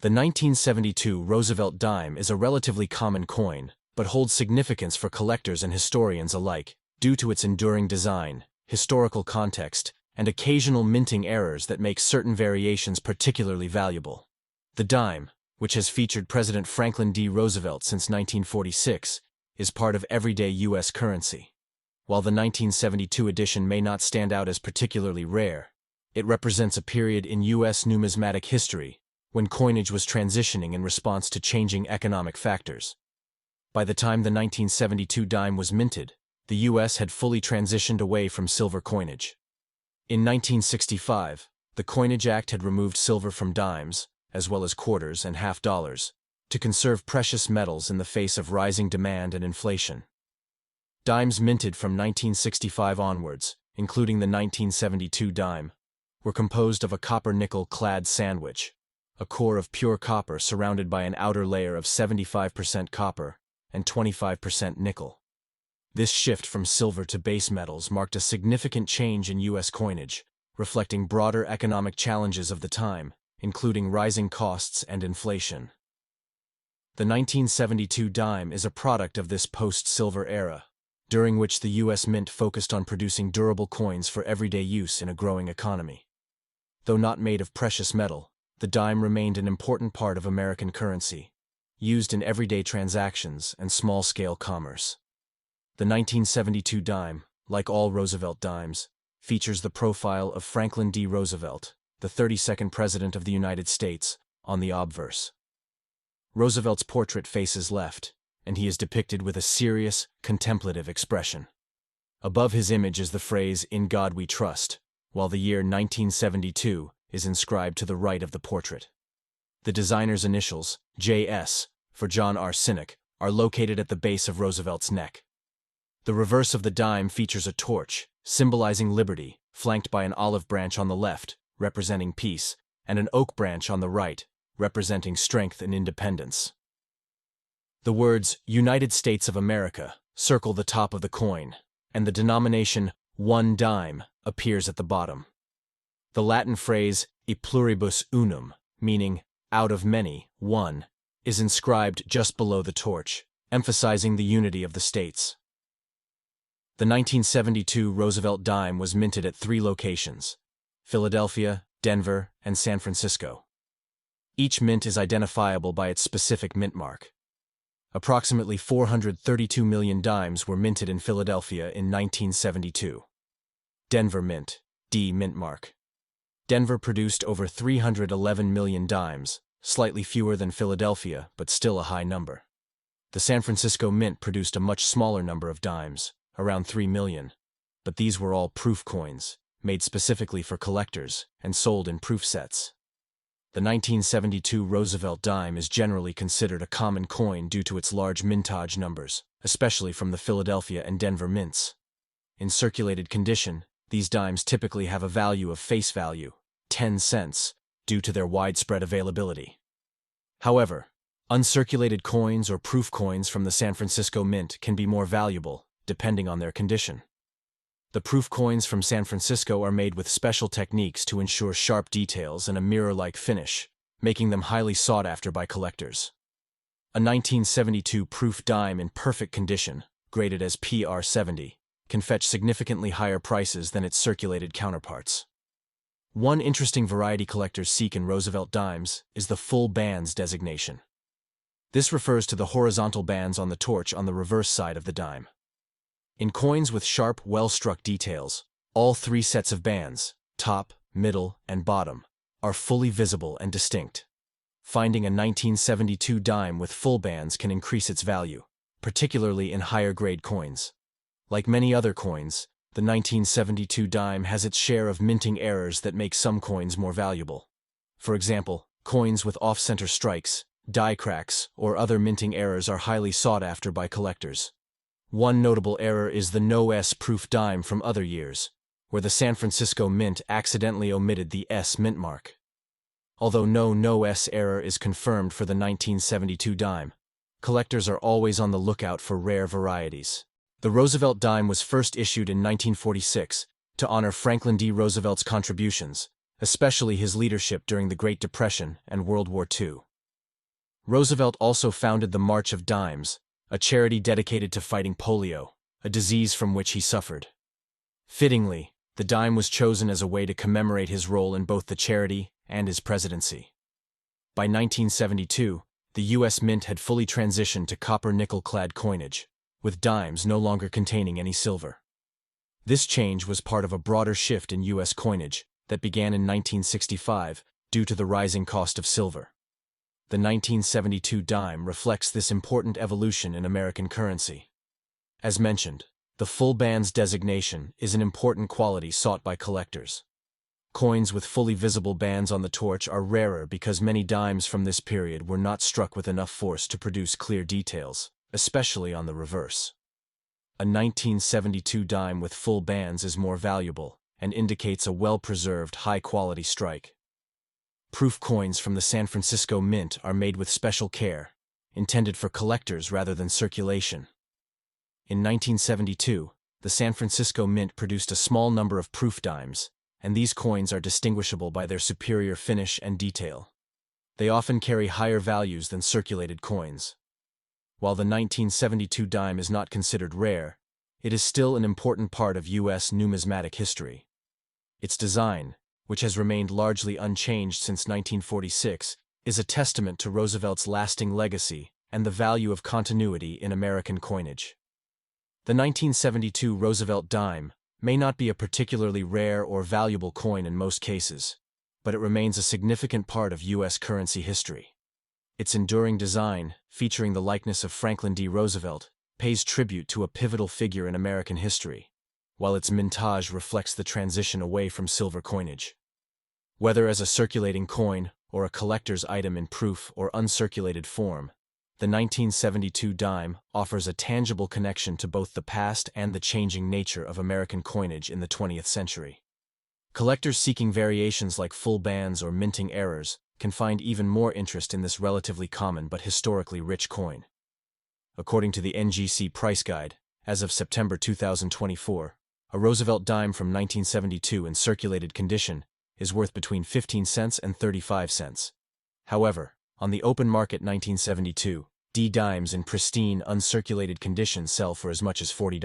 The 1972 Roosevelt dime is a relatively common coin, but holds significance for collectors and historians alike, due to its enduring design, historical context, and occasional minting errors that make certain variations particularly valuable. The dime, which has featured President Franklin D. Roosevelt since 1946, is part of everyday U.S. currency. While the 1972 edition may not stand out as particularly rare, it represents a period in U.S. numismatic history when coinage was transitioning in response to changing economic factors. By the time the 1972 dime was minted, the U.S. had fully transitioned away from silver coinage. In 1965, the Coinage Act had removed silver from dimes, as well as quarters and half dollars, to conserve precious metals in the face of rising demand and inflation. Dimes minted from 1965 onwards, including the 1972 dime, were composed of a copper-nickel clad sandwich, a core of pure copper surrounded by an outer layer of 75% copper and 25% nickel. This shift from silver to base metals marked a significant change in U.S. coinage, reflecting broader economic challenges of the time, including rising costs and inflation. The 1972 dime is a product of this post-silver era, during which the U.S. Mint focused on producing durable coins for everyday use in a growing economy. Though not made of precious metal, the dime remained an important part of American currency, used in everyday transactions and small-scale commerce. The 1972 dime, like all Roosevelt dimes, features the profile of Franklin D. Roosevelt, the 32nd President of the United States, on the obverse. Roosevelt's portrait faces left, and he is depicted with a serious, contemplative expression. Above his image is the phrase, "In God We Trust," while the year 1972 is inscribed to the right of the portrait. The designer's initials, J.S., for John R. Sinek, are located at the base of Roosevelt's neck. The reverse of the dime features a torch, symbolizing liberty, flanked by an olive branch on the left, representing peace, and an oak branch on the right, representing strength and independence. The words United States of America circle the top of the coin, and the denomination one dime appears at the bottom. The Latin phrase e pluribus unum, meaning out of many, one, is inscribed just below the torch, emphasizing the unity of the states. The 1972 Roosevelt dime was minted at 3 locations: Philadelphia, Denver, and San Francisco. Each mint is identifiable by its specific mint mark. Approximately 432 million dimes were minted in Philadelphia in 1972. Denver Mint, D mint mark. Denver produced over 311 million dimes, slightly fewer than Philadelphia, but still a high number. The San Francisco Mint produced a much smaller number of dimes, around 3 million, but these were all proof coins, made specifically for collectors and sold in proof sets. The 1972 Roosevelt dime is generally considered a common coin due to its large mintage numbers, especially from the Philadelphia and Denver mints. In circulated condition, these dimes typically have a value of face value, 10 cents, due to their widespread availability. However, uncirculated coins or proof coins from the San Francisco Mint can be more valuable, depending on their condition. The proof coins from San Francisco are made with special techniques to ensure sharp details and a mirror-like finish, making them highly sought after by collectors. A 1972 proof dime in perfect condition, graded as PR70, can fetch significantly higher prices than its circulated counterparts. One interesting variety collectors seek in Roosevelt dimes is the full bands designation. This refers to the horizontal bands on the torch on the reverse side of the dime. In coins with sharp, well-struck details, all 3 sets of bands, top, middle, and bottom, are fully visible and distinct. Finding a 1972 dime with full bands can increase its value, particularly in higher-grade coins. Like many other coins, the 1972 dime has its share of minting errors that make some coins more valuable. For example, coins with off-center strikes, die cracks, or other minting errors are highly sought after by collectors. One notable error is the no S proof dime from other years, where the San Francisco Mint accidentally omitted the S mint mark. Although no S error is confirmed for the 1972 dime, collectors are always on the lookout for rare varieties. The Roosevelt dime was first issued in 1946 to honor Franklin D. Roosevelt's contributions, especially his leadership during the Great Depression and World War II. Roosevelt also founded the March of Dimes, a charity dedicated to fighting polio, a disease from which he suffered. Fittingly, the dime was chosen as a way to commemorate his role in both the charity and his presidency. By 1972, the U.S. Mint had fully transitioned to copper-nickel clad coinage, with dimes no longer containing any silver. This change was part of a broader shift in U.S. coinage that began in 1965 due to the rising cost of silver. The 1972 dime reflects this important evolution in American currency. As mentioned, the full bands designation is an important quality sought by collectors. Coins with fully visible bands on the torch are rarer because many dimes from this period were not struck with enough force to produce clear details, especially on the reverse. A 1972 dime with full bands is more valuable and indicates a well-preserved, high-quality strike. Proof coins from the San Francisco Mint are made with special care, intended for collectors rather than circulation. In 1972, the San Francisco Mint produced a small number of proof dimes, and these coins are distinguishable by their superior finish and detail. They often carry higher values than circulated coins. While the 1972 dime is not considered rare, it is still an important part of U.S. numismatic history. Its design, which has remained largely unchanged since 1946, is a testament to Roosevelt's lasting legacy and the value of continuity in American coinage. The 1972 Roosevelt dime may not be a particularly rare or valuable coin in most cases, but it remains a significant part of U.S. currency history. Its enduring design, featuring the likeness of Franklin D. Roosevelt, pays tribute to a pivotal figure in American history, while its mintage reflects the transition away from silver coinage. Whether as a circulating coin or a collector's item in proof or uncirculated form, the 1972 dime offers a tangible connection to both the past and the changing nature of American coinage in the 20th century. Collectors seeking variations like full bands or minting errors can find even more interest in this relatively common but historically rich coin. According to the NGC Price Guide, as of September 2024, a Roosevelt dime from 1972 in circulated condition is worth between 15 cents and 35 cents. However, on the open market 1972, D dimes in pristine, uncirculated condition sell for as much as $40.